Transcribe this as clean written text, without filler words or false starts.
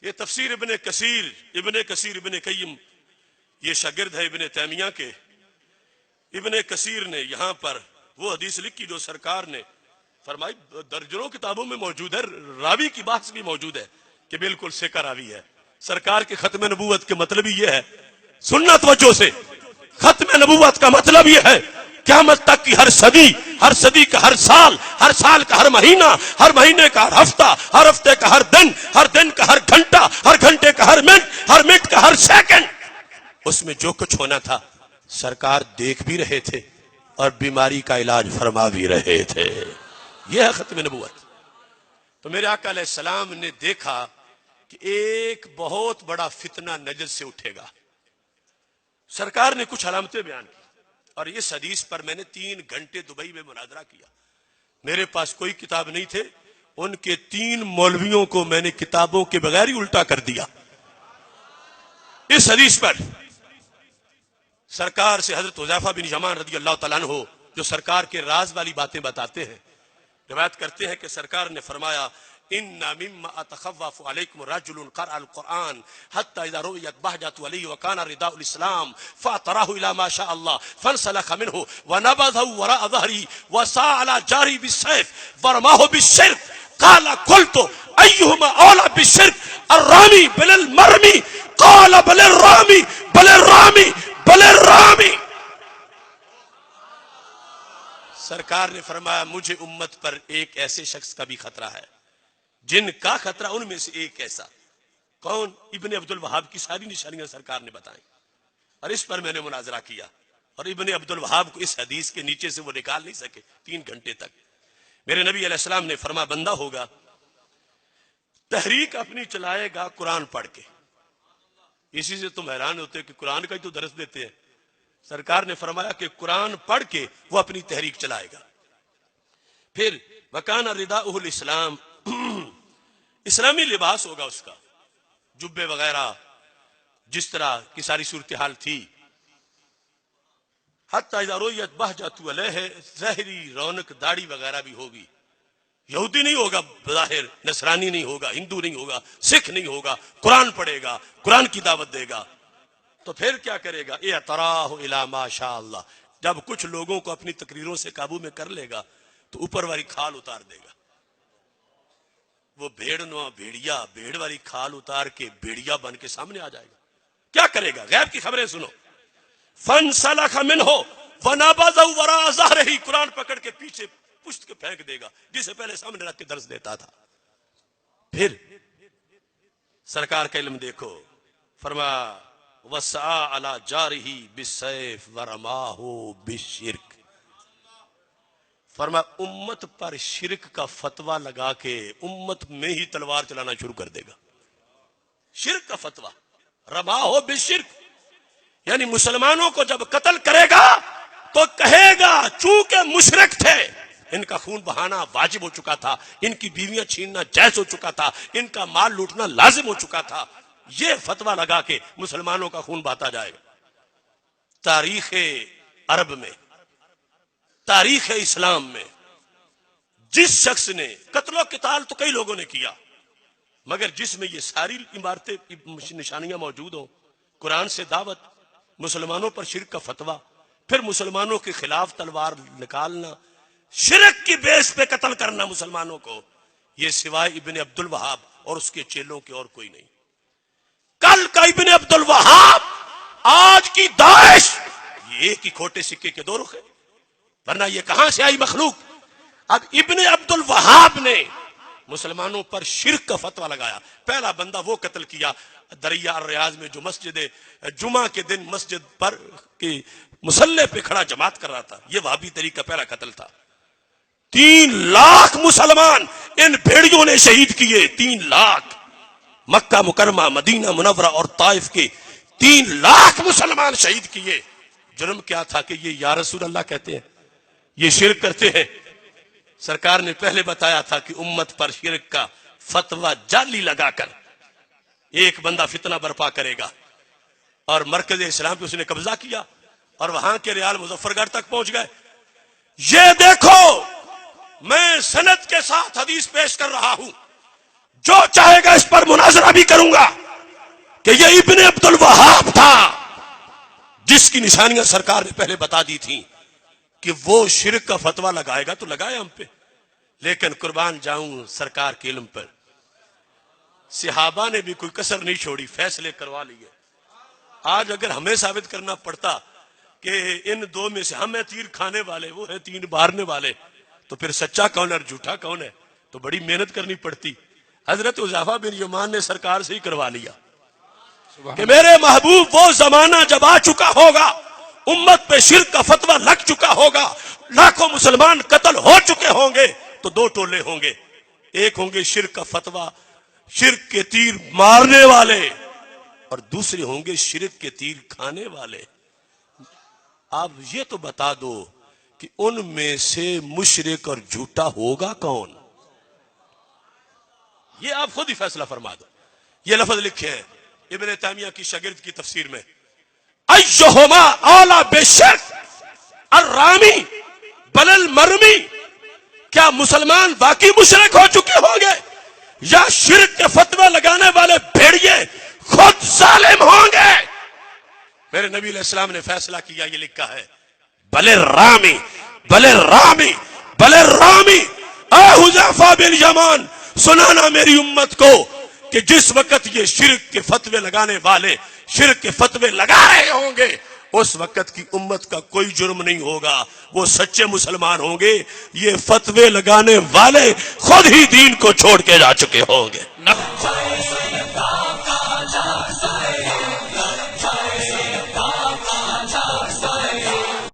یہ تفسیر ابن کثیر ابن قیم یہ شاگرد ہے ابن تیمیہ کے. ابن کثیر نے یہاں پر وہ حدیث لکھی جو سرکار نے فرمائی، درجنوں کتابوں میں موجود ہے، راوی کی بحث بھی موجود ہے کہ بالکل سکہ راوی ہے. سرکار کے ختم نبوت کے مطلب ہی یہ ہے، سننا توجہ سے، ختم نبوت کا مطلب یہ ہے قیامت تک کی ہر صدی کا ہر سال کا ہر مہینہ، ہر مہینے کا ہر ہفتے کا ہر دن کا ہر گھنٹے کا ہر منٹ کا ہر سیکنڈ، اس میں جو کچھ ہونا تھا سرکار دیکھ بھی رہے تھے اور بیماری کا علاج فرما بھی رہے تھے. یہ ہے ختم نبوت. تو میرے آقا علیہ السلام نے دیکھا کہ ایک بہت بڑا فتنہ نجد سے اٹھے گا. سرکار نے کچھ علامتیں بیان کی اور اس حدیث پر میں نے 3 گھنٹے دبئی میں مناظرہ کیا. میرے پاس کوئی کتاب نہیں تھے، ان کے 3 مولویوں کو میں نے کتابوں کے بغیر ہی الٹا کر دیا. اس حدیث پر سرکار سے حضرت حذیفہ بن یمان رضی اللہ تعالیٰ عنہ جو سرکار کے راز والی باتیں بتاتے ہیں، روایت کرتے ہیں کہ سرکار نے فرمایا ان مما اتخوف علیکم رجل قرأ القرآن حتى اذا رؤيت بهجة علیہ وكان رداء الاسلام فاطراه الى ما شاء الله فانسلخ منه ونبذه وراء ظهري وسعى على جاري بالسيف ورماه بالشرك قال قلت ايهما اولى بالشرك الرامي بل المرمي قال بل الرامي بل الرامي بل الرامي. سرکار نے فرمایا مجھے امت پر ایک ایسے شخص کا بھی خطرہ ہے، جن کا خطرہ ان میں سے ایک ایسا. کون؟ ابن عبد الوہاب کی ساری نشانیاں سرکار نے بتائیں اور اس پر میں نے مناظرہ کیا. اور ابن عبد الوہاب کو اس حدیث کے نیچے سے وہ نکال نہیں سکے 3 گھنٹے تک. میرے نبی علیہ السلام نے فرمایا بندہ ہوگا تحریک اپنی چلائے گا قرآن پڑھ کے. اسی سے تم حیران ہوتے کہ قرآن کا ہی تو درس دیتے ہیں. سرکار نے فرمایا کہ قرآن پڑھ کے وہ اپنی تحریک چلائے گا. پھر وکان رداؤہ الاسلام، اسلامی لباس ہوگا اس کا، جبے وغیرہ جس طرح کی ساری صورتحال تھی. حتی اذا رؤیت بہجۃ علیہ، ظاہری رونق داڑھی وغیرہ بھی ہوگی. یہودی نہیں ہوگا بظاہر، نصرانی نہیں ہوگا، ہندو نہیں ہوگا، سکھ نہیں ہوگا، قرآن پڑھے گا، قرآن کی دعوت دے گا. تو پھر کیا کرے گا؟ اعتراہ الی ما شاء اللہ، جب کچھ لوگوں کو اپنی تقریروں سے قابو میں کر لے گا تو اوپر والی کھال اتار دے گا. وہ بھیڑ والی کھال اتار کے بھیڑیا بن کے سامنے آ جائے گا. کیا کرے گا؟ غیب کی خبریں سنو. فانسلخ منہ ونبذہ وراء ظہرہ، قرآن پکڑ کے پیچھے پشت کے پھینک دے گا جسے پہلے سامنے رکھ کے درس دیتا تھا. پھر سرکار کا علم دیکھو، فرمایا وسعى على جارہ بالسیف ورماہ بالشرک. فرمایا امت پر شرک کا فتویٰ لگا کے امت میں ہی تلوار چلانا شروع کر دے گا. شرک کا فتویٰ، رماہ بالشرک، یعنی مسلمانوں کو جب قتل کرے گا تو کہے گا چونکہ مشرک تھے، ان کا خون بہانا واجب ہو چکا تھا، ان کی بیویاں چھیننا جائز ہو چکا تھا، ان کا مال لوٹنا لازم ہو چکا تھا. یہ فتویٰ لگا کے مسلمانوں کا خون بہاتا جائے گا. تاریخ عرب میں، تاریخ اسلام میں جس شخص نے قتل و قتال تو کئی لوگوں نے کیا، مگر جس میں یہ ساری عمارتیں نشانیاں موجود ہوں، قرآن سے دعوت، مسلمانوں پر شرک کا فتویٰ، پھر مسلمانوں کے خلاف تلوار نکالنا، شرک کی بیس پہ قتل کرنا مسلمانوں کو، یہ سوائے ابن عبد الوہاب اور اس کے چیلوں کے اور کوئی نہیں. کل کا ابن عبد الوہاب، آج کی داعش، یہ ایک ہی کھوٹے سکے کے 2 رخ ہیں، ورنہ یہ کہاں سے آئی مخلوق؟ اب ابن عبد الوہاب نے مسلمانوں پر شرک کا فتویٰ لگایا. پہلا بندہ وہ قتل کیا دریا الریاض میں جو مسجد جمعہ کے دن مسجد پر کی مسلح پہ کھڑا جماعت کر رہا تھا. یہ وہابی طریقہ کا پہلا قتل تھا. 3 لاکھ مسلمان ان بھیڑیوں نے شہید کیے. 3 لاکھ، مکہ مکرمہ، مدینہ منورہ اور طائف کے 3 لاکھ مسلمان شہید کیے. جرم کیا تھا کہ یہ یا رسول اللہ کہتے ہیں، یہ شرک کرتے ہیں. سرکار نے پہلے بتایا تھا کہ امت پر شرک کا فتویٰ جعلی لگا کر ایک بندہ فتنہ برپا کرے گا، اور مرکز اسلام پہ اس نے قبضہ کیا اور وہاں کے ریال مظفر گڑھ تک پہنچ گئے. یہ دیکھو میں سند کے ساتھ حدیث پیش کر رہا ہوں، جو چاہے گا اس پر مناظرہ بھی کروں گا کہ یہ ابن عبد الوہاب تھا جس کی نشانیاں سرکار نے پہلے بتا دی تھی کہ وہ شرک کا فتویٰ لگائے گا تو لگائے ہم پہ، لیکن قربان جاؤں سرکار کے علم پر صحابہ نے بھی کوئی کسر نہیں چھوڑی، فیصلے کروا لیے۔ آج اگر ہمیں ثابت کرنا پڑتا کہ ان دو میں سے ہم ہیں تیر کھانے والے، وہ ہیں تیر مارنے والے، تو پھر سچا کون ہے اور جھوٹا کون ہے؟ تو بڑی محنت کرنی پڑتی۔ حضرت حذیفہ بن یمان نے سرکار سے ہی کروا لیا کہ میرے محبوب وہ زمانہ جب آ چکا ہوگا، امت پہ شرک کا فتویٰ لگ چکا ہوگا، لاکھوں مسلمان قتل ہو چکے ہوں گے، تو دو ٹولے ہوں گے، ایک ہوں گے شرک کا فتویٰ، شرک کے تیر مارنے والے، اور دوسرے ہوں گے شرک کے تیر کھانے والے۔ آپ یہ تو بتا دو کہ ان میں سے مشرک اور جھوٹا ہوگا کون؟ یہ آپ خود ہی فیصلہ فرما دو۔ یہ لفظ لکھے ہیں ابن تیمیہ کی شاگرد کی تفسیر میں، ایہما اعلی بشرک الرامی بل المرمی، کیا مسلمان باقی مشرک ہو چکے ہوں گے یا شرک کے فتوے لگانے والے بھیڑیے خود ظالم ہوں گے؟ میرے نبی علیہ السلام نے فیصلہ کیا، یہ لکھا ہے بل الرامی بل الرامی بل الرامی۔ اے حذیفہ بن یمان، سنانا میری امت کو کہ جس وقت یہ شرک کے فتوے لگانے والے شرک کے فتوے لگا رہے ہوں گے، اس وقت کی امت کا کوئی جرم نہیں ہوگا، وہ سچے مسلمان ہوں گے۔ یہ فتوے لگانے والے خود ہی دین کو چھوڑ کے جا چکے ہوں گے۔